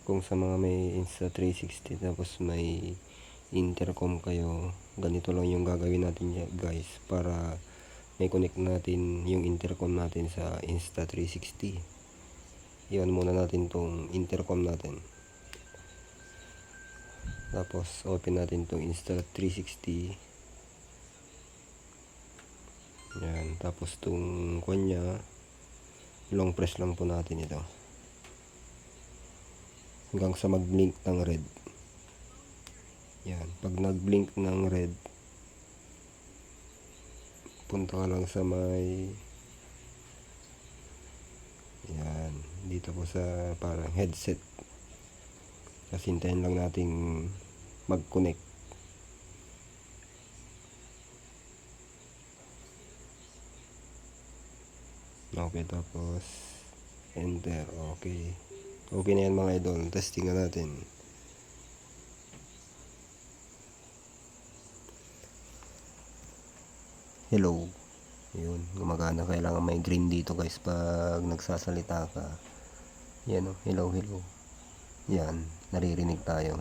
Kung sa mga may Insta360 tapos may intercom kayo, ganito lang yung gagawin natin guys, para may connect natin yung intercom natin sa Insta360. Iwan muna natin tong intercom natin, tapos open natin tong Insta360. Yan, tapos tong kanya long press lang po natin ito hanggang sa mag blink ng red. Yan, pag nag blink ng red, punta ka lang sa may, yan, dito po sa parang headset, kasi hintayin lang nating mag connect. Okay, tapos enter. Okay, okay na yan mga idol. Testing na natin. Hello. Yun, gumagana. Kailangan may green dito guys pag nagsasalita ka. Yan o, hello, hello. Yan, naririnig tayo.